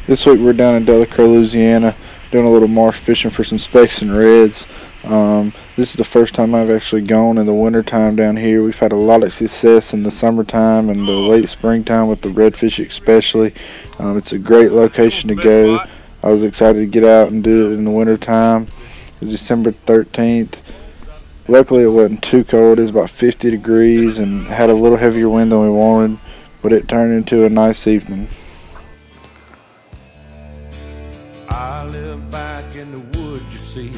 This week we're down in Delacroix, Louisiana, doing a little marsh fishing for some specks and reds. This is the first time I've actually gone in the wintertime down here. We've had a lot of success in the summertime and the late springtime with the redfish especially. It's a great location to go. I was excited to get out and do it in the wintertime. It was December 13th. Luckily it wasn't too cold. It was about 50 degrees and had a little heavier wind than we wanted, but it turned into a nice evening. I live back in the woods, you see,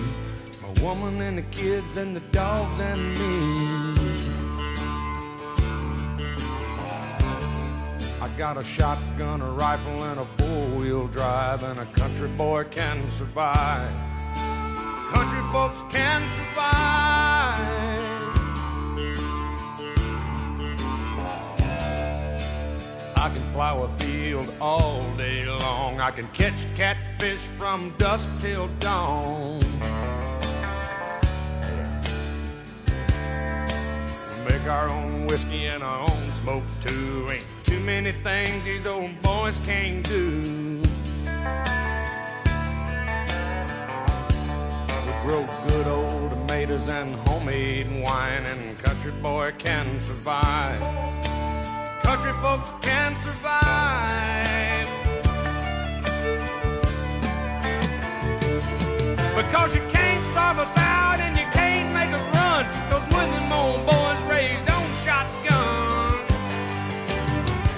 my woman and the kids and the dogs and me. I got a shotgun, a rifle, and a four-wheel drive, and a country boy can survive. Country folks can survive. I can plow a field all day long. I can catch catfish from dusk till dawn. We make our own whiskey and our own smoke too. Ain't too many things these old boys can't do. We grow good old tomatoes and homemade wine, and country boy can survive. Country folks can survive. Because you can't starve us out and you can't make us run. Cause when them old boys raised on shotguns,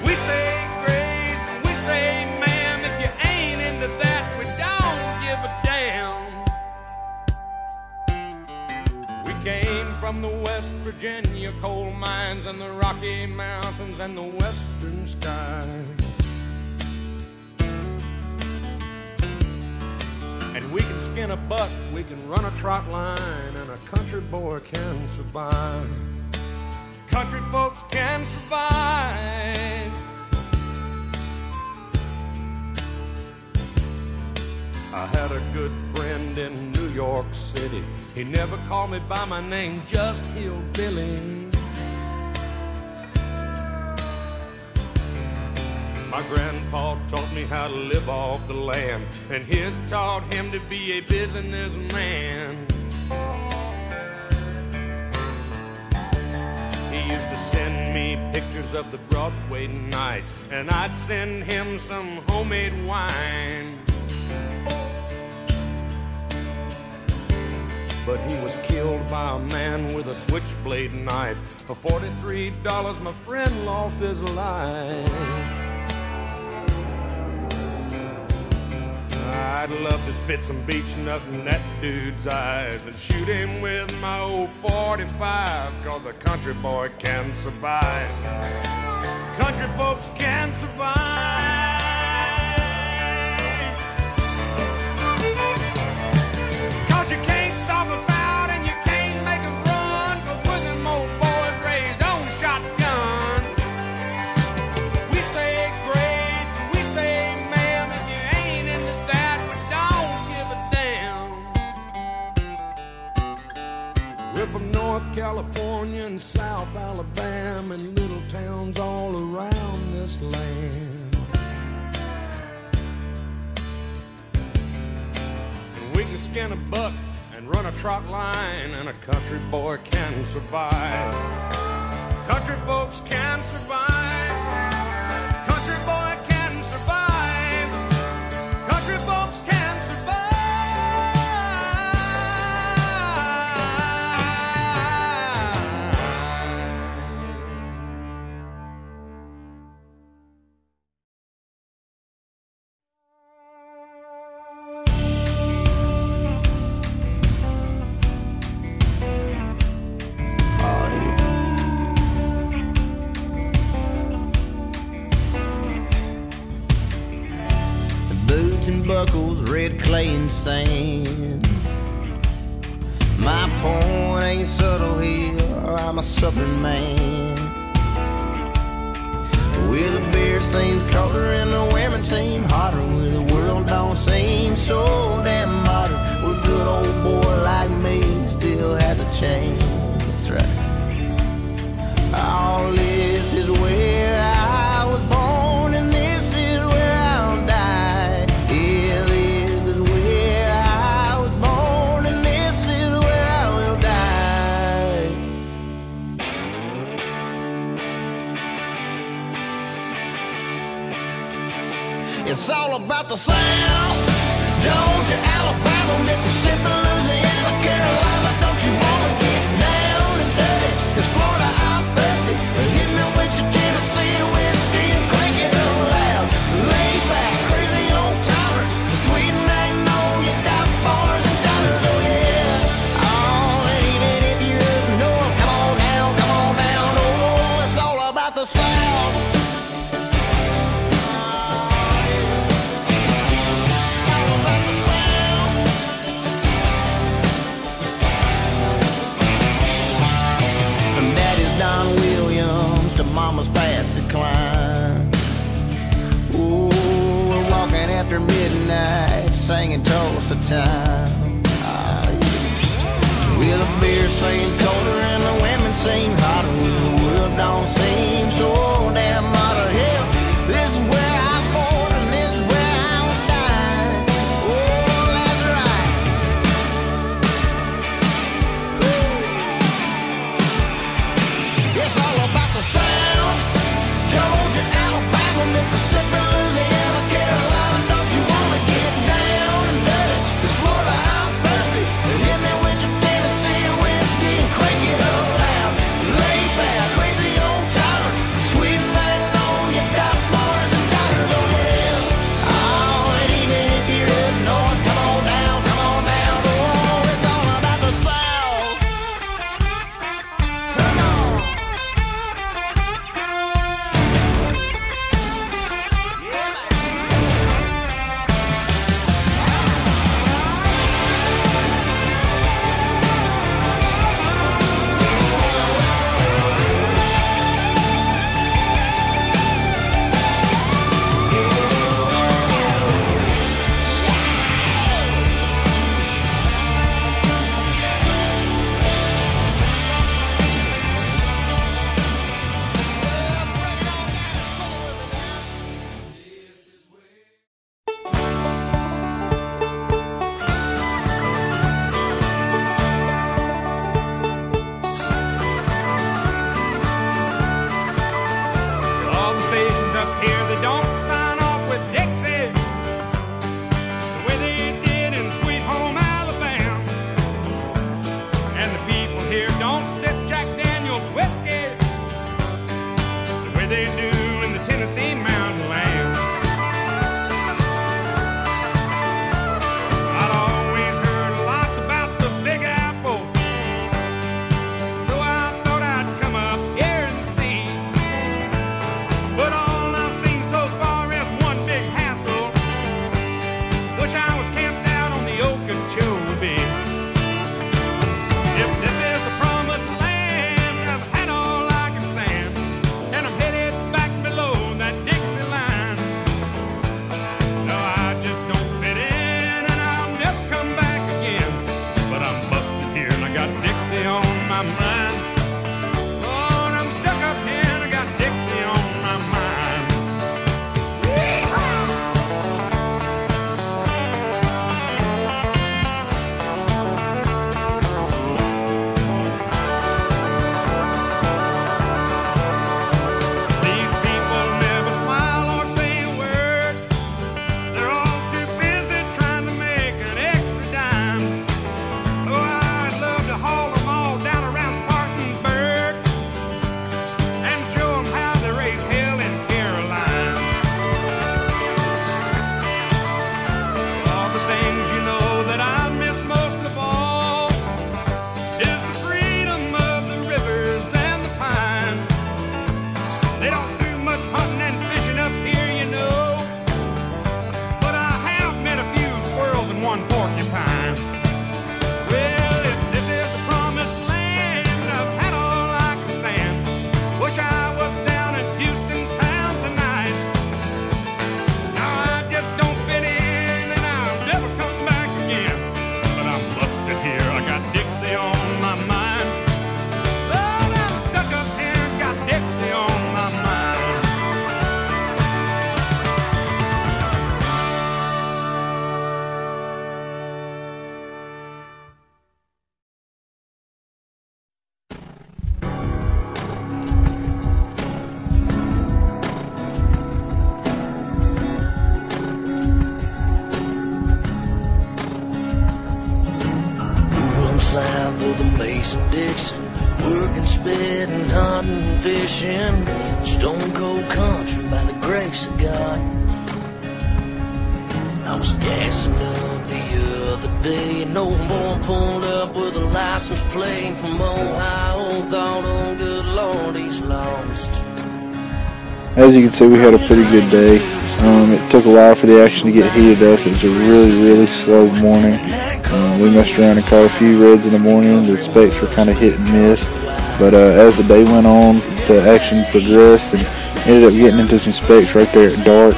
we say grace and we say ma'am. If you ain't into that, we don't give a damn. We came from the West Virginia coal mines and the Rocky Mountains and the western skies. And we can skin a buck, we can run a trot line, and a country boy can survive. Country folks can survive. I had a good friend in New York City. He never called me by my name, just Hillbilly. My grandpa taught me how to live off the land, and his taught him to be a businessman. He used to send me pictures of the Broadway nights, and I'd send him some homemade wine. But he was killed by a man with a switchblade knife. For $43, my friend lost his life. I'd love to spit some beach nut in that dude's eyes and shoot him with my old 45, cause a country boy can survive. Country folks can survive. Cause you can't stop us out and you can't make us run. Cause when them old boys raised on shotgun, we say grace, we say ma'am. If you ain't into that, we don't give a damn. We're from North California and South Alabama and little towns all around this land. And we can skin a buck and run a trot line, and a country boy can survive. Country folks can survive. Country boy can survive. Country folks can survive. Buckles, red clay and sand. My point ain't subtle here, I'm a southern man. Well, the beer seems colder and the women seem hotter, where the world don't seem so damn modern, where a good old boy like me still has a chance. That's right. All this is where I was born, and this is where I'll die. It's all about the South. Georgia, Alabama, Mississippi, Louisiana, Carolina. Don't you wanna get down and dirty? 'Cause Florida, I'm thirsty. Hit me with your Tennessee whiskey and crank it up loud. Lay back, crazy old timer, the sweet magnolia, dock bars and diners. Oh yeah. Oh, and even if you're up north, come on down, come on down. Oh, it's all about the South. All about the South. From Daddy's Don Williams to Mama's Patsy Cline. Ooh, we're walking after midnight, singing Tulsa time. Ah, yeah. With the beer seems colder and the women seem hotter, with the world don't seem so damn modern. Hell, this is where I was born and this is where I will die. Oh, that's right. It's all about the South. Georgia, Alabama, Mississippi, Louisiana, Carolina. Don't you wanna get down and dirty? 'Cause Florida, I'm thirsty. Hit me with your Tennessee whiskey and crank it up loud. Lay for the Mason-Dixon, working, spitting, hunting, fishing, stone cold country by the grace of God. I was gassing up the other day, and no boy pulled up with a license plate from Ohio. Thought, oh good Lord, he's lost. As you can see, we had a pretty good day. It took a while for the action to get heated up. It was a really slow morning. We messed around and caught a few reds in the morning. The specks were kind of hit and miss. But as the day went on, the action progressed and ended up getting into some specks right there at dark.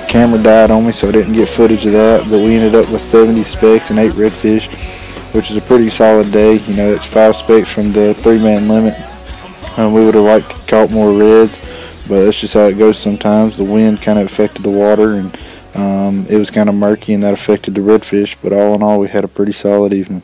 Camera died on me, so I didn't get footage of that, but we ended up with 70 specks and 8 redfish, which is a pretty solid day. You know, it's 5 specks from the 3-man limit. We would have liked to caught more reds, but that's just how it goes sometimes. The wind kind of affected the water, and it was kind of murky, and that affected the redfish, but all in all, we had a pretty solid evening.